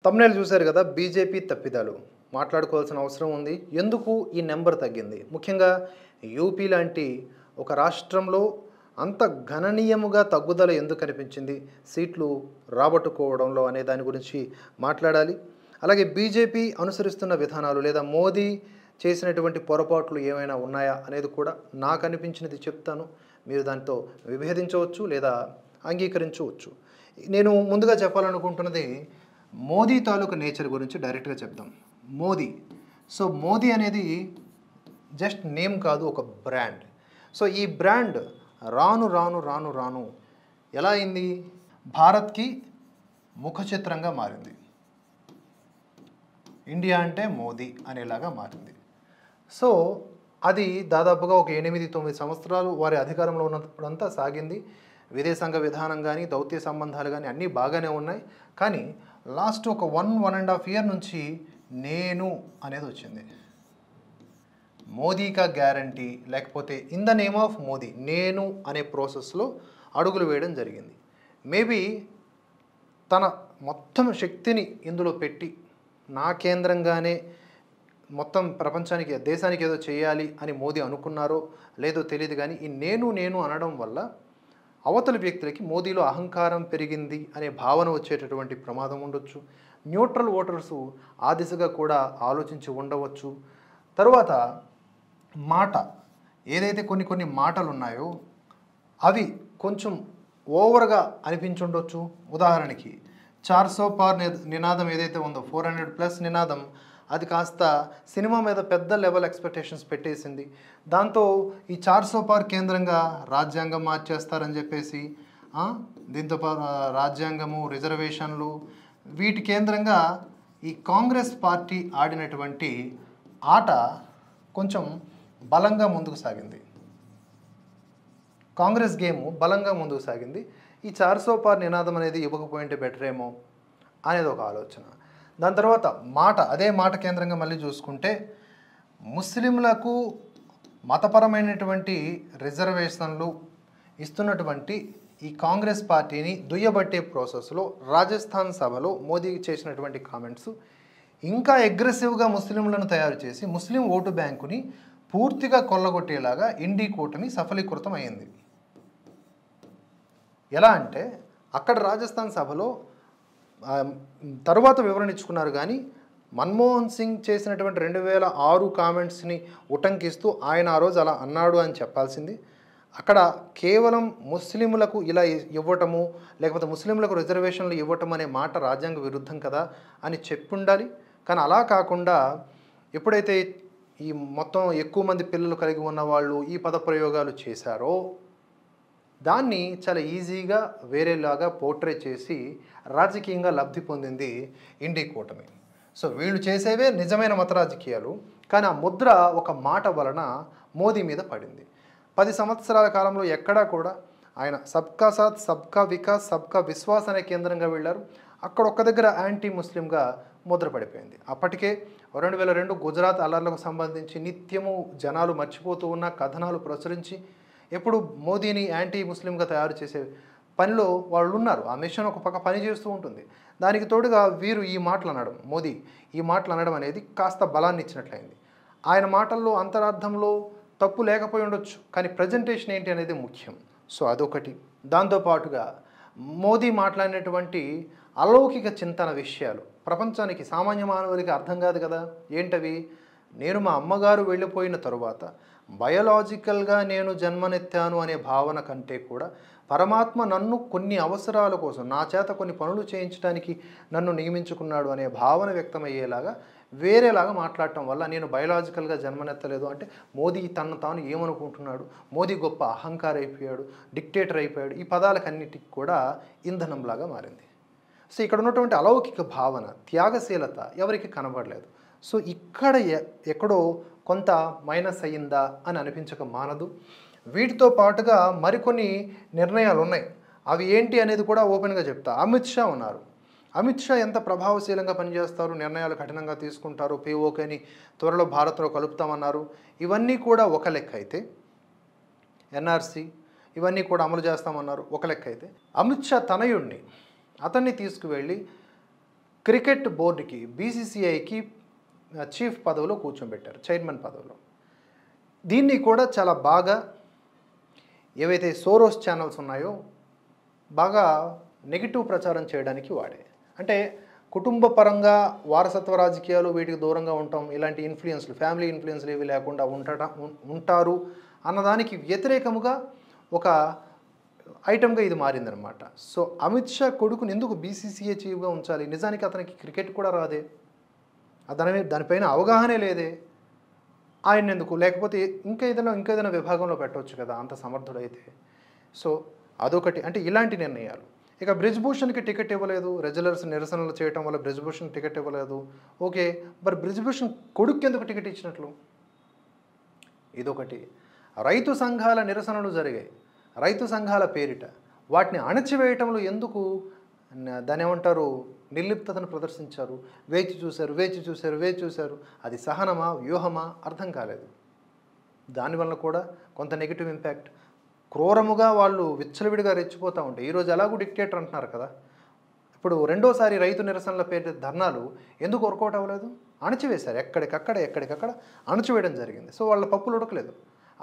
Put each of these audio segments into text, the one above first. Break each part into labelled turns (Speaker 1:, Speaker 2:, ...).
Speaker 1: Thumbnail చూశారు కదా, BJP తప్పిదాలు మాట్లాడుకోవాల్సిన అవసరం ఉంది. ఎందుకు ఈ నెంబర్ తగ్గింది? ముఖ్యంగా యూపీ లాంటి ఒక రాష్ట్రంలో అంత గణనీయముగా తగ్గుదల ఎందుకు కనిపించింది, సీట్లు రాబట్టుకోవడంలో అనే దాని గురించి మాట్లాడాలి. అలాగే బీజేపీ అనుసరిస్తున్న విధానాలు లేదా మోదీ చేసినటువంటి పొరపాట్లు ఏమైనా ఉన్నాయా అనేది కూడా నాకు అనిపించినది చెప్తాను. మీరు దాంతో విభేదించవచ్చు లేదా అంగీకరించవచ్చు. నేను ముందుగా చెప్పాలనుకుంటున్నది మోదీ తాలూకు నేచర్ గురించి డైరెక్ట్గా చెప్దాం. మోదీ అనేది జస్ట్ నేమ్ కాదు, ఒక బ్రాండ్. సో ఈ బ్రాండ్ రాను రాను రాను రాను ఎలా అయింది, భారత్కి ముఖ చిత్రంగా మారింది. ఇండియా అంటే మోదీ అనేలాగా మారింది. సో అది దాదాపుగా ఒక 8-9 సంవత్సరాలు వారి అధికారంలో ఉన్నప్పుడంతా సాగింది. విదేశాంగ విధానం కానీ దౌత్య సంబంధాలు కానీ అన్నీ బాగానే ఉన్నాయి. కానీ లాస్ట్ ఒక 1.5 ఇయర్ నుంచి నేను అనేది వచ్చింది. మోదీ కా గ్యారంటీ, లేకపోతే in the name of Modi, నేను అనే ప్రాసెస్లో అడుగులు వేయడం జరిగింది. మేబీ తన మొత్తం శక్తిని ఇందులో పెట్టి నా కేంద్రంగానే మొత్తం ప్రపంచానికి దేశానికి ఏదో చేయాలి అని మోదీ అనుకున్నారో లేదో తెలియదు. కానీ ఈ నేను అనడం వల్ల అవతలి వ్యక్తులకి మోదీలో అహంకారం పెరిగింది అనే భావన వచ్చేటటువంటి ప్రమాదం ఉండొచ్చు. న్యూట్రల్ ఓటర్సు ఆ దిశగా కూడా ఆలోచించి ఉండవచ్చు. తరువాత మాట, ఏదైతే కొన్ని మాటలు ఉన్నాయో అవి కొంచెం ఓవర్గా అనిపించుండొచ్చు. ఉదాహరణకి 400 పార్ నినాదం ఏదైతే ఉందో, 400+ నినాదం, అది కాస్త సినిమా మీద పెద్ద లెవెల్ ఎక్స్పెక్టేషన్స్ పెట్టేసింది. దాంతో ఈ 400 పార్ కేంద్రంగా రాజ్యాంగం మార్చేస్తారని చెప్పేసి, దీంతో రాజ్యాంగము, రిజర్వేషన్లు, వీటి కేంద్రంగా ఈ కాంగ్రెస్ పార్టీ ఆడినటువంటి ఆట కొంచెం బలంగా ముందుకు సాగింది. కాంగ్రెస్ గేమ్ బలంగా ముందుకు సాగింది. ఈ 400 పార్ నినాదం అనేది ఇవ్వకపోయింటే బెటర్ ఏమో అనేది ఒక ఆలోచన. దాని తర్వాత అదే మాట కేంద్రంగా మళ్ళీ చూసుకుంటే, ముస్లింలకు మతపరమైనటువంటి రిజర్వేషన్లు ఇస్తున్నటువంటి ఈ కాంగ్రెస్ పార్టీని దుయ్యబట్టే ప్రాసెస్లో రాజస్థాన్ సభలో మోదీ చేసినటువంటి కామెంట్స్ ఇంకా అగ్రెసివ్గా ముస్లింలను తయారు చేసి ముస్లిం ఓటు బ్యాంకుని పూర్తిగా కొల్లగొట్టేలాగా ఇండి కూటమి సఫలీకృతం అయింది. ఎలా అంటే, అక్కడ రాజస్థాన్ సభలో తరువాత వివరణ ఇచ్చుకున్నారు. కానీ మన్మోహన్ సింగ్ చేసినటువంటి 2006 కామెంట్స్ని ఉటంకిస్తూ ఆయన ఆ రోజు అలా అన్నాడు అని చెప్పాల్సింది. అక్కడ కేవలం ముస్లింలకు ఇలా ఇవ్వటము, లేకపోతే ముస్లింలకు రిజర్వేషన్లు ఇవ్వటం అనే మాట రాజ్యాంగ విరుద్ధం కదా అని చెప్పుండాలి. కానీ అలా కాకుండా ఎప్పుడైతే ఈ మొత్తం ఎక్కువ మంది పిల్లలు కలిగి ఉన్న వాళ్ళు ఈ పదప్రయోగాలు చేశారో, దాన్ని చాలా ఈజీగా వేరేలాగా పోర్ట్రే చేసి రాజకీయంగా లబ్ధి పొందింది ఇండి కూటమి. సో వీళ్ళు చేసేవే నిజమైన మత రాజకీయాలు. కానీ ఆ ముద్ర ఒక మాట వలన మోదీ మీద పడింది. 10 సంవత్సరాల కాలంలో ఎక్కడా కూడా ఆయన సబ్కా సాత్, సబ్కా వికాస్, సబ్కా విశ్వాస్ అనే కేంద్రంగా వెళ్ళారు. అక్కడ ఒక్క దగ్గర యాంటీ ముస్లింగా ముద్ర పడిపోయింది. అప్పటికే 2002 గుజరాత్ అల్లర్లకు సంబంధించి నిత్యము జనాలు మర్చిపోతూ ఉన్న కథనాలు ప్రచురించి ఎప్పుడు మోదీని యాంటీ ముస్లింగా తయారు చేసే పనిలో వాళ్ళు ఉన్నారు. ఆ మిషన్ ఒక పక్క పని చేస్తూ ఉంటుంది. దానికి తోడుగా వీరు ఈ మాటలు అనడం, మోదీ ఈ మాటలు అనడం అనేది కాస్త బలాన్ని ఇచ్చినట్లయింది. ఆయన మాటల్లో అంతరార్థంలో తప్పు లేకపోయి ఉండొచ్చు, కానీ ప్రజెంటేషన్ ఏంటి అనేది ముఖ్యం. సో అదొకటి. దాంతోపాటుగా మోదీ మాట్లాడినటువంటి అలౌకిక చింతన విషయాలు ప్రపంచానికి, సామాన్య మానవులకి అర్థం కాదు కదా. ఏంటవి? నేను మా అమ్మగారు వెళ్ళిపోయిన తరువాత బయోలాజికల్గా నేను జన్మనెత్తాను అనే భావన కంటే కూడా పరమాత్మ నన్ను కొన్ని అవసరాల కోసం, నా చేత కొన్ని పనులు చేయించడానికి నన్ను నియమించుకున్నాడు అనే భావన వ్యక్తమయ్యేలాగా వేరేలాగా మాట్లాడటం వల్ల నేను బయోలాజికల్గా జన్మనెత్తలేదు అంటే మోదీ తనను తాను ఏమనుకుంటున్నాడు, మోదీ గొప్ప అహంకారం అయిపోయాడు, డిక్టేటర్ అయిపోయాడు, ఈ పదాలకన్నిటికి కూడా ఇంధనంలాగా మారింది. సో ఇక్కడ ఉన్నటువంటి అలౌకిక భావన, త్యాగశీలత ఎవరికి కనబడలేదు. సో ఇక్కడ ఎక్కడో కొంత మైనస్ అయ్యిందా అని అనిపించక మానదు. వీటితో పాటుగా మరికొన్ని నిర్ణయాలు ఉన్నాయి. అవి ఏంటి అనేది కూడా ఓపెన్గా చెప్తా. అమిత్ షా ఉన్నారు. అమిత్ షా ఎంత ప్రభావశీలంగా పనిచేస్తారు, నిర్ణయాలు కఠినంగా తీసుకుంటారు, పీఓకేని త్వరలో భారత్లో కలుపుతామన్నారు. ఇవన్నీ కూడా ఒక లెక్క అయితే, ఎన్ఆర్సీ ఇవన్నీ కూడా అమలు చేస్తామన్నారు ఒక లెక్క అయితే, అమిత్ షా తనయుడిని అతన్ని తీసుకువెళ్ళి క్రికెట్ బోర్డుకి బీసీసీఐకి చీఫ్ పదవిలో కూర్చోబెట్టారు, చైర్మన్ పదవిలో. దీన్ని కూడా చాలా బాగా ఏవైతే సోరోస్ ఛానల్స్ ఉన్నాయో బాగా నెగిటివ్ ప్రచారం చేయడానికి వాడే. అంటే కుటుంబ పరంగా వారసత్వ రాజకీయాలు వీటికి దూరంగా ఉంటాం, ఇలాంటి ఇన్ఫ్లుయెన్స్లు ఫ్యామిలీ ఇన్ఫ్లుయెన్స్లు ఏవి లేకుండా ఉంటారు అన్నదానికి వ్యతిరేకముగా ఒక ఐటమ్గా ఇది మారిందనమాట. సో అమిత్ షా కొడుకుని ఎందుకు బీసీసీఐ చీఫ్గా ఉంచాలి? నిజానికి అతనికి క్రికెట్ కూడా రాదే, దానిపైన అవగాహనే లేదే, ఆయన ఎందుకు? లేకపోతే ఇంకేదైనా విభాగంలో పెట్టవచ్చు కదా అంత సమర్థుడైతే. సో అదొకటి. అంటే ఇలాంటి నిర్ణయాలు. ఇక బ్రిజ్భూషణ్కి టికెట్ ఇవ్వలేదు, రెగ్యులర్స్ నిరసనలు చేయడం వల్ల బ్రిజ్భూషణ్ టికెట్ ఇవ్వలేదు. ఓకే, మరి బ్రిజ్భూషణ్ కొడుకు ఎందుకు టికెట్ ఇచ్చినట్లు? ఇదొకటి. రైతు సంఘాల నిరసనలు జరిగాయి, రైతు సంఘాల పేరిట వాటిని అణచివేయటంలో ఎందుకు దాని ఏమంటారు నిర్లిప్తతను ప్రదర్శించారు? వేచి చూశారు. అది సహనమా వ్యూహమా అర్థం కాలేదు. దానివల్ల కూడా కొంత నెగిటివ్ ఇంపాక్ట్. క్రూరముగా వాళ్ళు విచ్చలవిడిగా రెచ్చిపోతూ ఉంటాయి. ఈరోజు ఎలాగూ డిక్టేటర్ అంటున్నారు కదా, ఇప్పుడు రెండోసారి రైతు నిరసనల పేరు ధర్నాలు ఎందుకు వర్కౌట్ అవ్వలేదు? అణచివేశారు, ఎక్కడికక్కడ అణచివేయడం జరిగింది. సో వాళ్ళ పప్పులు ఉడకలేదు.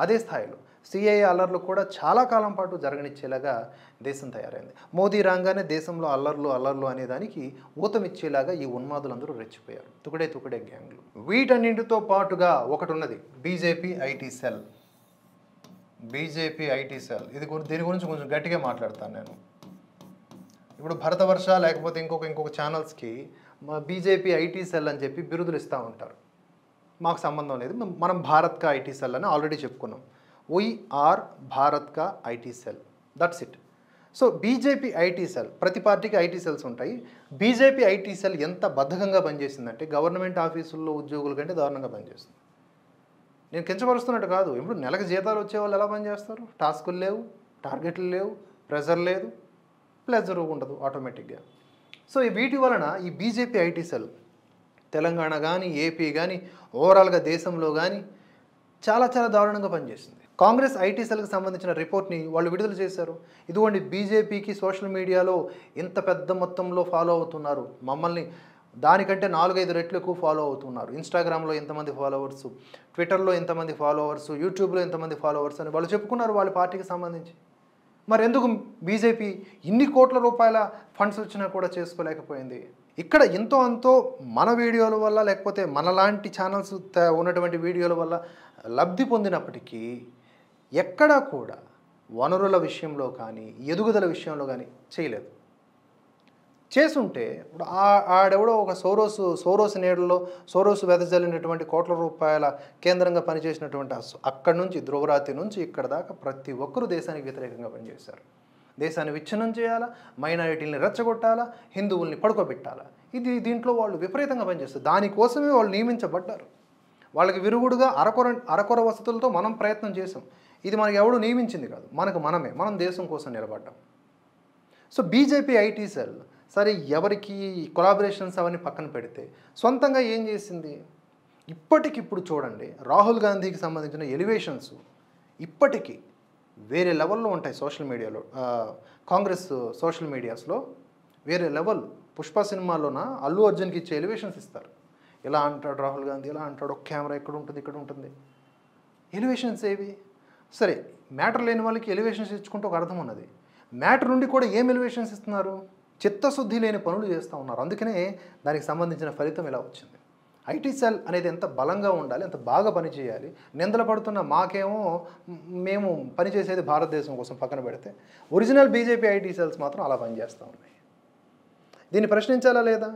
Speaker 1: అదే స్థాయిలో సిఐఏ అల్లర్లు కూడా చాలా కాలం పాటు జరగనిచ్చేలాగా దేశం తయారైంది. మోదీ రాగానే దేశంలో అల్లర్లు అనే దానికి ఊతమిచ్చేలాగా ఈ ఉన్మాదులందరూ రెచ్చిపోయారు, తుకడే గ్యాంగ్లు. వీటన్నింటితో పాటుగా ఒకటి ఉన్నది, బీజేపీ ఐటీ సెల్. దీని గురించి కొంచెం గట్టిగా మాట్లాడతాను నేను. ఇప్పుడు భరతవర్ష లేకపోతే ఇంకొక ఛానల్స్కి బీజేపీ ఐటీ సెల్ అని చెప్పి బిరుదులు ఇస్తూ ఉంటారు. మాకు సంబంధం లేదు, మనం భారత్ కా ఐటీ సెల్ అని ఆల్రెడీ చెప్పుకున్నాం. వీఆర్ భారత్ కా IT cell, that's it. So BJP IT cell, ప్రతి పార్టీకి ఐటీ సెల్స్ ఉంటాయి. బీజేపీ ఐటీ సెల్ ఎంత బద్ధకంగా పనిచేసిందంటే గవర్నమెంట్ ఆఫీసుల్లో ఉద్యోగుల కంటే దారుణంగా పనిచేస్తుంది. నేను కించపరుస్తున్నట్టు కాదు. ఇప్పుడు నెలకు జీతాలు వచ్చేవాళ్ళు ఎలా పనిచేస్తారు? టాస్కులు లేవు, టార్గెట్లు లేవు, ప్రెజర్ లేదు, ప్లెజర్ ఉండదు ఆటోమేటిక్గా. సో వీటి వలన ఈ బీజేపీ ఐటీ సెల్ తెలంగాణ కానీ ఏపీ కానీ ఓవరాల్గా దేశంలో కానీ చాలా దారుణంగా పనిచేసింది. కాంగ్రెస్ ఐటీ సెల్కి సంబంధించిన రిపోర్ట్ని వాళ్ళు విడుదల చేశారు. ఇదిగోండి, బీజేపీకి సోషల్ మీడియాలో ఇంత పెద్ద మొత్తంలో ఫాలో అవుతున్నారు, మమ్మల్ని దానికంటే 4-5 రెట్లు ఎక్కువ ఫాలో అవుతున్నారు. ఇన్స్టాగ్రామ్లో ఎంతమంది ఫాలోవర్సు, ట్విట్టర్లో ఎంతమంది ఫాలోవర్సు, యూట్యూబ్లో ఎంతమంది ఫాలోవర్స్ అని వాళ్ళు చెప్పుకున్నారు వాళ్ళ పార్టీకి సంబంధించి. మరి ఎందుకు బీజేపీ ఇన్ని కోట్ల రూపాయల ఫండ్స్ వచ్చినా కూడా చేసుకోలేకపోయింది? ఇక్కడ ఎంతో అంతో మన వీడియోల వల్ల లేకపోతే మనలాంటి ఛానల్స్ ఉన్నటువంటి వీడియోల వల్ల లబ్ధి పొందినప్పటికీ ఎక్కడా కూడా వనరుల విషయంలో కానీ ఎదుగుదల విషయంలో కానీ చేయలేదు. చేసుంటే ఇప్పుడు ఆడెవడో ఒక సోరోస్ నీడలో సోరోస్ వెదజల్లినటువంటి కోట్ల రూపాయల కేంద్రంగా పనిచేసినటువంటి అక్కడి నుంచి ధ్రువరాతి నుంచి ఇక్కడ దాకా ప్రతి ఒక్కరూ దేశానికి వ్యతిరేకంగా పనిచేశారు. దేశాన్ని విచ్ఛిన్నం చేయాలా, మైనారిటీని రెచ్చగొట్టాలా, హిందువుల్ని పడుకోబెట్టాలా, దీంట్లో వాళ్ళు విపరీతంగా పనిచేస్తారు. దానికోసమే వాళ్ళు నియమించబడ్డారు. వాళ్ళకి విరుగుడుగా అరకొర వసతులతో మనం ప్రయత్నం చేసాం. ఇది మనకి ఎవడు నియమించింది కాదు, మనం దేశం కోసం నిలబడ్డాం. సో బీజేపీ ఐటీ సెల్ సరే ఎవరికి కొలాబరేషన్స్ అవన్నీ పక్కన పెడితే సొంతంగా ఏం చేసింది? ఇప్పటికిప్పుడు చూడండి, రాహుల్ గాంధీకి సంబంధించిన ఎలివేషన్స్ ఇప్పటికీ వేరే లెవెల్లో ఉంటాయి సోషల్ మీడియాలో. కాంగ్రెస్ సోషల్ మీడియాస్లో వేరే లెవెల్. పుష్ప సినిమాలోన అల్లు అర్జున్కి ఇచ్చే ఎలివేషన్స్ ఇస్తారు. ఇలా అంటాడు రాహుల్ గాంధీ, ఇలా అంటాడు, ఒక కెమెరా ఇక్కడ ఉంటుంది. ఎలివేషన్స్ ఏవి? సరే, మ్యాటర్ లేని వాళ్ళకి ఎలివేషన్స్ ఇచ్చుకుంటే ఒక అర్థం ఉన్నది. మ్యాటర్ నుండి కూడా ఏం ఎలివేషన్స్ ఇస్తున్నారు? చిత్తశుద్ధి లేని పనులు చేస్తూ ఉన్నారు. అందుకనే దానికి సంబంధించిన ఫలితం ఇలా వచ్చింది. ఐటీ సెల్ అనేది ఎంత బలంగా ఉండాలి, ఎంత బాగా పనిచేయాలి. నిందలు పడుతున్న మాకేమో మేము పనిచేసేది భారతదేశం కోసం పక్కన పెడితే, ఒరిజినల్ బీజేపీ ఐటీ సెల్స్ మాత్రం అలా పనిచేస్తూ ఉన్నాయి. దీన్ని ప్రశ్నించాలా లేదా?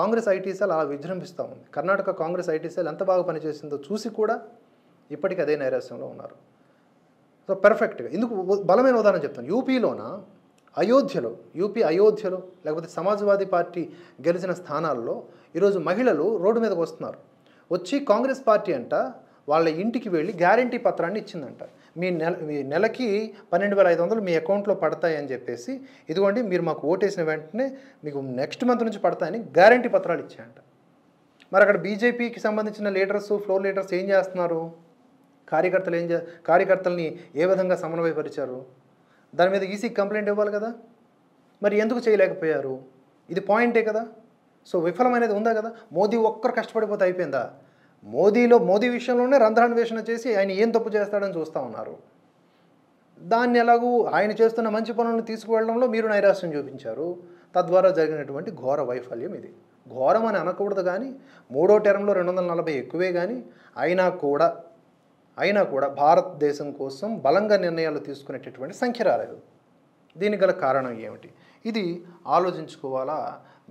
Speaker 1: కాంగ్రెస్ ఐటీ సెల్ అలా విజృంభిస్తూ ఉంది. కర్ణాటక కాంగ్రెస్ ఐటీ సెల్ ఎంత బాగా పనిచేసిందో చూసి కూడా ఇప్పటికీ అదే నైరాశ్యంలో ఉన్నారు. సో పర్ఫెక్ట్గా ఎందుకు బలమైన ఉదాహరణ చెప్తాను. యూపీ అయోధ్యలో లేకపోతే సమాజ్వాదీ పార్టీ గెలిచిన స్థానాల్లో ఈరోజు మహిళలు రోడ్డు మీదకి వస్తున్నారు. వచ్చి కాంగ్రెస్ పార్టీ అంట వాళ్ళ ఇంటికి వెళ్ళి గ్యారంటీ పత్రాన్ని ఇచ్చిందంట. మీ నెలకి 12,500 మీ అకౌంట్లో పడతాయి అని చెప్పేసి, ఇదిగోండి మీరు మాకు ఓటేసిన వెంటనే మీకు నెక్స్ట్ మంత్ నుంచి పడతాయని గ్యారంటీ పత్రాలు ఇచ్చాయంట. మరి అక్కడ బీజేపీకి సంబంధించిన లీడర్స్, ఫ్లోర్ లీడర్స్ ఏం చేస్తున్నారు? కార్యకర్తల్ని ఏ విధంగా సమన్వయపరిచారు? దాని మీద ఈసీకి కంప్లైంట్ ఇవ్వాలి కదా. మరి ఎందుకు చేయలేకపోయారు? ఇది పాయింటే కదా. సో విఫలమైనది ఉందా కదా? మోదీ ఒక్కరు కష్టపడిపోతే అయిపోయిందా? మోదీ విషయంలోనే రంధ్రాన్వేషణ చేసి ఆయన ఏం తప్పు చేస్తాడని చూస్తూ ఉన్నారు. దాన్ని ఎలాగూ ఆయన చేస్తున్న మంచి పనులను తీసుకువెళ్ళడంలో మీరు నైరాశ్యం చూపించారు. తద్వారా జరిగినటువంటి ఘోర వైఫల్యం ఇది. ఘోరం అని అనకూడదు కానీ, మూడో టెర్మ్‌లో 240 ఎక్కువే కానీ, అయినా కూడా భారతదేశం కోసం బలంగా నిర్ణయాలు తీసుకునేటటువంటి సంఖ్య రాలేదు. దీనికి గల కారణం ఏమిటి? ఇది ఆలోచించుకోవాలా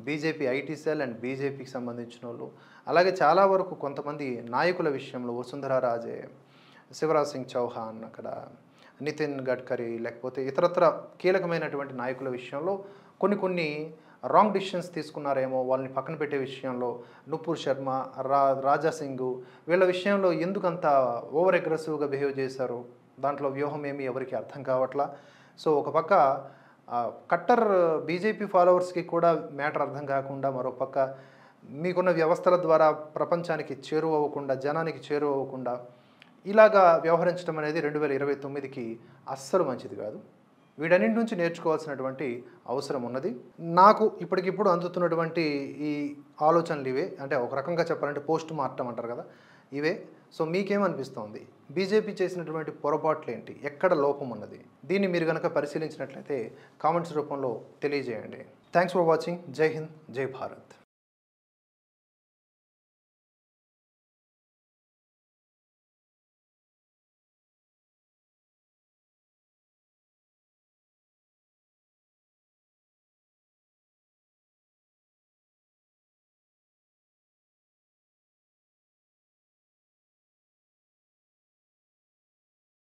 Speaker 1: బీజేపీ ఐటీ సెల్ అండ్ బీజేపీకి సంబంధించినోళ్ళు. అలాగే చాలా వరకు కొంతమంది నాయకుల విషయంలో వసుంధరా రాజే, శివరాజ్ సింగ్ చౌహాన్, అక్కడ నితిన్ గడ్కరీ, లేకపోతే ఇతరత్ర కీలకమైనటువంటి నాయకుల విషయంలో కొన్ని రాంగ్ డిసిషన్స్ తీసుకున్నారేమో, వాళ్ళని పక్కన పెట్టే విషయంలో నుపూర్ శర్మ, రాజా సింగ్ వీళ్ళ విషయంలో ఎందుకంత ఓవర్ అగ్రెసివ్గా బిహేవ్ చేశారు? దాంట్లో వ్యూహం ఏమి ఎవరికి అర్థం కావట్లా. సో ఒక పక్క కట్టర్ బీజేపీ ఫాలోవర్స్కి కూడా మ్యాటర్ అర్థం కాకుండా, మరోపక్క మీకున్న వ్యవస్థల ద్వారా ప్రపంచానికి చేరువవ్వకుండా, జనానికి చేరువవ్వకుండా ఇలాగా వ్యవహరించడం అనేది 2029కి అస్సలు మంచిది కాదు. వీటన్నింటి నుంచి నేర్చుకోవాల్సినటువంటి అవసరం ఉన్నది. నాకు ఇప్పటికిప్పుడు అందుతున్నటువంటి ఈ ఆలోచనలు ఇవే. అంటే ఒక రకంగా చెప్పాలంటే పోస్ట్ మార్టం అంటారు కదా, ఇవే. సో మీకేమనిపిస్తోంది? బీజేపీ చేసినటువంటి పొరపాట్లేంటి? ఎక్కడ లోపం ఉన్నది? దీన్ని మీరు కనుక పరిశీలించినట్లయితే కామెంట్స్ రూపంలో తెలియజేయండి. Thanks for watching. జై హింద్, జై భారత్.